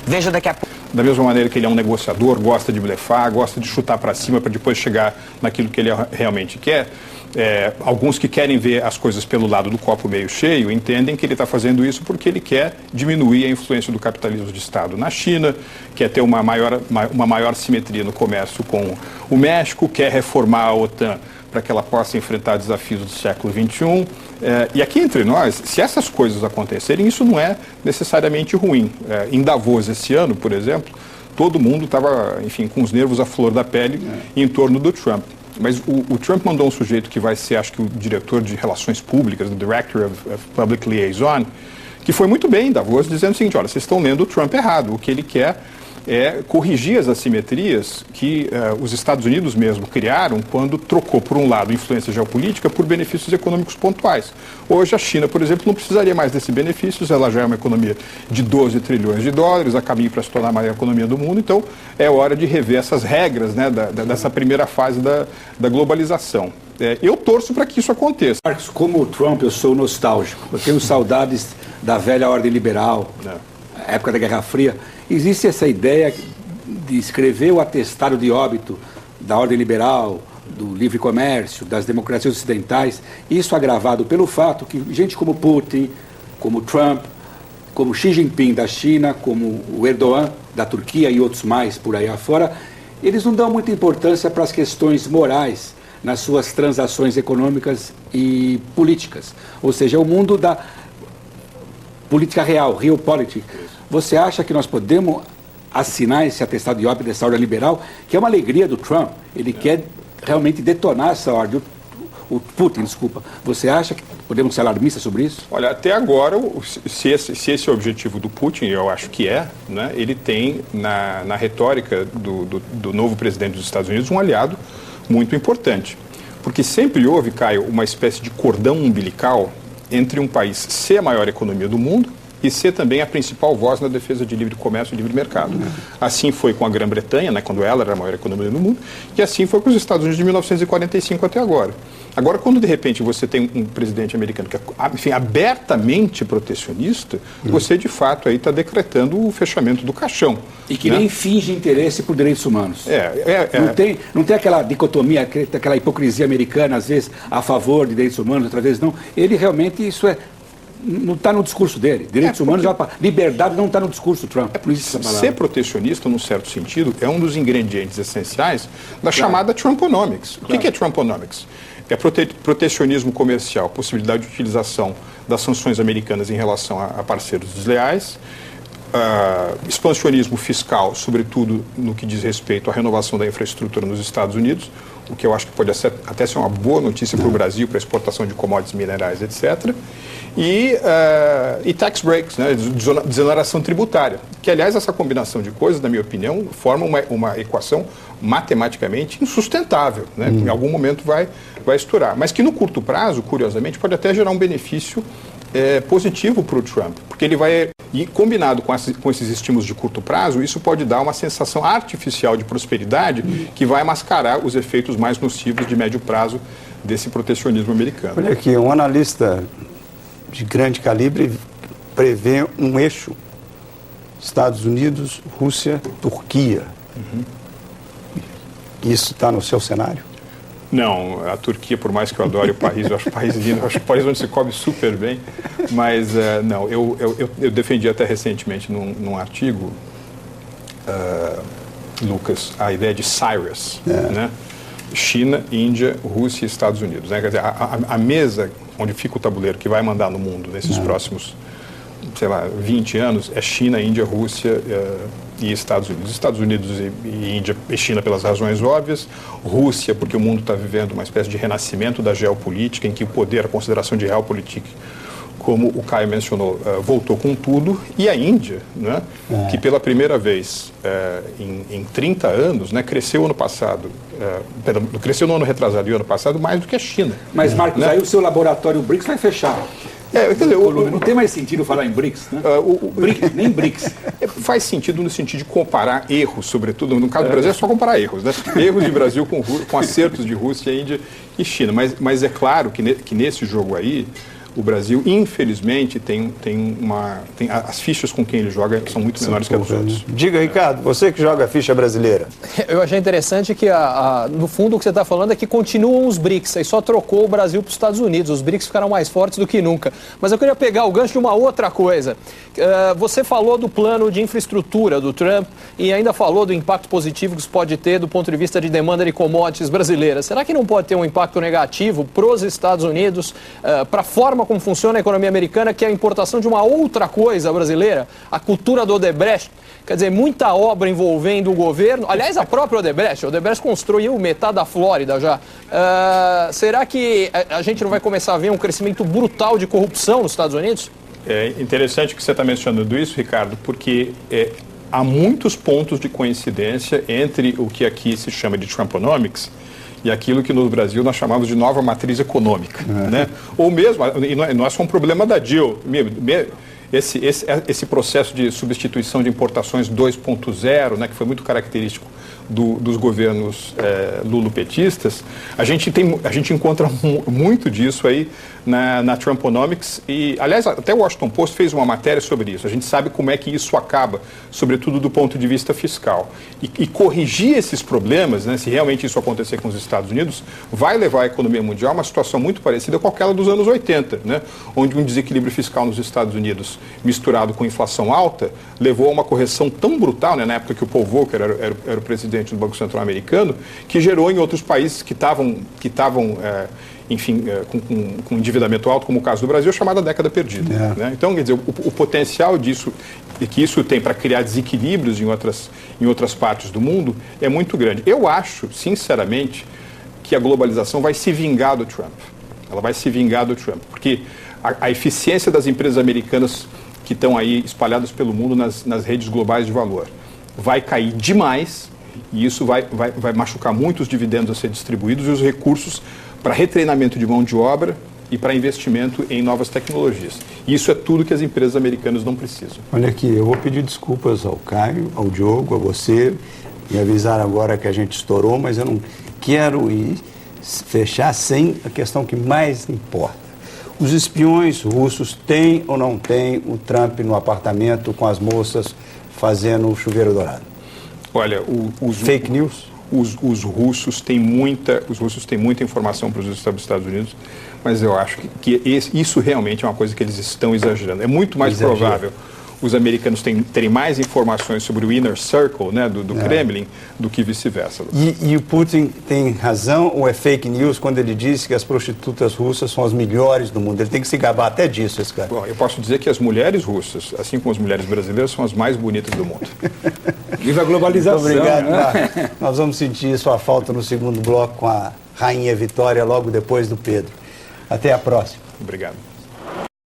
Veja daqui a pouco. Da mesma maneira que ele é um negociador, gosta de blefar, gosta de chutar para cima para depois chegar naquilo que ele realmente quer. Alguns que querem ver as coisas pelo lado do copo meio cheio entendem que ele está fazendo isso porque ele quer diminuir a influência do capitalismo de Estado na China, quer ter uma maior simetria no comércio com o México, quer reformar a OTAN para que ela possa enfrentar desafios do século XXI. E aqui entre nós, se essas coisas acontecerem, isso não é necessariamente ruim. Em Davos esse ano, por exemplo, todo mundo estava, enfim, com os nervos à flor da pele em torno do Trump. Mas o Trump mandou um sujeito que vai ser, acho que, o diretor de relações públicas, o Director of Public Liaison, que foi muito bem em Davos, dizendo o seguinte: olha, vocês estão lendo o Trump errado. O que ele quer é corrigir as assimetrias que os Estados Unidos mesmo criaram quando trocou, por um lado, influência geopolítica por benefícios econômicos pontuais. Hoje a China, por exemplo, não precisaria mais desses benefícios, ela já é uma economia de 12 trilhões de dólares, a caminho para se tornar a maior economia do mundo, então é hora de rever essas regras, né, dessa primeira fase da globalização. Eu torço para que isso aconteça. Marcos, como o Trump, eu sou nostálgico, eu tenho saudades da velha ordem liberal, época da Guerra Fria. Existe essa ideia de escrever o atestado de óbito da ordem liberal, do livre comércio, das democracias ocidentais, isso agravado pelo fato que gente como Putin, como Trump, como Xi Jinping da China, como o Erdogan da Turquia e outros mais por aí afora, eles não dão muita importância para as questões morais nas suas transações econômicas e políticas. Ou seja, o mundo da política real, realpolitik. Você acha que nós podemos assinar esse atestado de óbito dessa ordem liberal, que é uma alegria do Trump? Ele quer realmente detonar essa ordem. O Putin, desculpa. Você acha que podemos ser alarmistas sobre isso? Olha, até agora, se esse é o objetivo do Putin, eu acho que né, ele tem na retórica do novo presidente dos Estados Unidos um aliado muito importante. Porque sempre houve, Caio, uma espécie de cordão umbilical entre um país ser a maior economia do mundo e ser também a principal voz na defesa de livre comércio e livre mercado. Assim foi com a Grã-Bretanha, né, quando ela era a maior economia do mundo, e assim foi com os Estados Unidos de 1945 até agora. Agora, quando de repente você tem um presidente americano que é, enfim, abertamente protecionista, você de fato aí está decretando o fechamento do caixão. E que nem finge interesse por direitos humanos. Não tem aquela dicotomia, aquela hipocrisia americana, às vezes a favor de direitos humanos, outras vezes não. Ele realmente, isso não está no discurso dele. Direitos humanos, liberdade não está no discurso do Trump. Ser protecionista, num certo sentido, é um dos ingredientes essenciais da chamada Trumponomics. O que é Trumponomics? É protecionismo comercial, possibilidade de utilização das sanções americanas em relação a parceiros desleais, expansionismo fiscal, sobretudo no que diz respeito à renovação da infraestrutura nos Estados Unidos, o que eu acho que pode até ser uma boa notícia para o Brasil, para a exportação de commodities minerais, etc. E tax breaks, né, desoneração tributária, que, aliás, essa combinação de coisas, na minha opinião, forma uma equação matematicamente insustentável, né, que em algum momento vai estourar, mas que no curto prazo, curiosamente, pode até gerar um benefício positivo para o Trump, porque ele vai, e combinado com esses estímulos de curto prazo, isso pode dar uma sensação artificial de prosperidade que vai mascarar os efeitos mais nocivos de médio prazo desse protecionismo americano. Olha aqui, um analista de grande calibre prevê um eixo Estados Unidos, Rússia, Turquia. Isso está no seu cenário? Não, a Turquia, por mais que eu adore o país, eu acho o país lindo, eu acho o país onde se come super bem, mas não, eu defendi até recentemente num artigo, Lucas, a ideia de Cyrus, né? China, Índia, Rússia e Estados Unidos, né? Quer dizer, a mesa onde fica o tabuleiro que vai mandar no mundo nesses próximos, sei lá, 20 anos é China, Índia, Rússia e Estados Unidos. Estados Unidos e Índia e China pelas razões óbvias, Rússia porque o mundo está vivendo uma espécie de renascimento da geopolítica, em que o poder, a consideração de realpolitik, como o Caio mencionou, voltou com tudo, e a Índia, né, que pela primeira vez em 30 anos, né, cresceu ano passado, cresceu no ano retrasado e ano passado mais do que a China. Mas, Marcos, aí o seu laboratório BRICS vai fechar. Quer dizer, não tem mais sentido falar em BRICS, né? Nem BRICS. Faz sentido no sentido de comparar erros, sobretudo, no caso do Brasil é só comparar erros, né? Erros de Brasil com acertos de Rússia, Índia e China. Mas é claro que nesse jogo aí, o Brasil, infelizmente, as fichas com quem ele joga são muito menores que as dos outros. Diga, Ricardo, você que joga a ficha brasileira. Eu achei interessante que, no fundo, o que você está falando é que continuam os BRICS, aí só trocou o Brasil para os Estados Unidos. Os BRICS ficaram mais fortes do que nunca. Mas eu queria pegar o gancho de uma outra coisa. Você falou do plano de infraestrutura do Trump e ainda falou do impacto positivo que isso pode ter do ponto de vista de demanda de commodities brasileiras. Será que não pode ter um impacto negativo para os Estados Unidos, para a forma como funciona a economia americana, que é a importação de uma outra coisa brasileira, a cultura do Odebrecht? Quer dizer, muita obra envolvendo o governo. Aliás, a própria Odebrecht. A Odebrecht construiu metade da Flórida já. Será que a gente não vai começar a ver um crescimento brutal de corrupção nos Estados Unidos? É interessante que você está mencionando isso, Ricardo, porque há muitos pontos de coincidência entre o que aqui se chama de Trumponomics e aquilo que no Brasil nós chamamos de nova matriz econômica. Né? Ou mesmo, e não é só um problema da Jill, esse processo de substituição de importações 2.0, né, que foi muito característico dos governos lulopetistas, a gente encontra muito disso aí na Trumponomics e, aliás, até o Washington Post fez uma matéria sobre isso. A gente sabe como é que isso acaba, sobretudo do ponto de vista fiscal. E corrigir esses problemas, né, se realmente isso acontecer com os Estados Unidos, vai levar a economia mundial a uma situação muito parecida com aquela dos anos 80, né, onde um desequilíbrio fiscal nos Estados Unidos, misturado com inflação alta, levou a uma correção tão brutal, né, na época que o Paul Volcker era o presidente do Banco Central americano, que gerou em outros países que estavam com endividamento alto, como o caso do Brasil, a chamada década perdida. Né? Então, quer dizer, o potencial disso, que isso tem para criar desequilíbrios em outras partes do mundo, é muito grande. Eu acho, sinceramente, que a globalização vai se vingar do Trump. Ela vai se vingar do Trump, porque a eficiência das empresas americanas que estão aí espalhadas pelo mundo nas redes globais de valor vai cair demais, e isso vai machucar muito os dividendos a ser distribuídos e os recursos para retreinamento de mão de obra e para investimento em novas tecnologias. E isso é tudo que as empresas americanas não precisam. Olha aqui, eu vou pedir desculpas ao Caio, ao Diogo, a você, me avisar agora que a gente estourou, mas eu não quero fechar sem a questão que mais importa. Os espiões russos têm ou não têm o Trump no apartamento com as moças fazendo o chuveiro dourado? Olha, fake news? Os russos têm muita informação para os Estados Unidos, mas eu acho que isso realmente é uma coisa que eles estão exagerando. É muito mais provável os americanos terem mais informações sobre o inner circle, né, do Kremlin, do que vice-versa. E o Putin tem razão ou é fake news quando ele diz que as prostitutas russas são as melhores do mundo? Ele tem que se gabar até disso, esse cara. Bom, eu posso dizer que as mulheres russas, assim como as mulheres brasileiras, são as mais bonitas do mundo. Viva a globalização. Muito obrigado, né? Nós vamos sentir sua falta no segundo bloco com a Rainha Vitória, logo depois do Pedro. Até a próxima. Obrigado.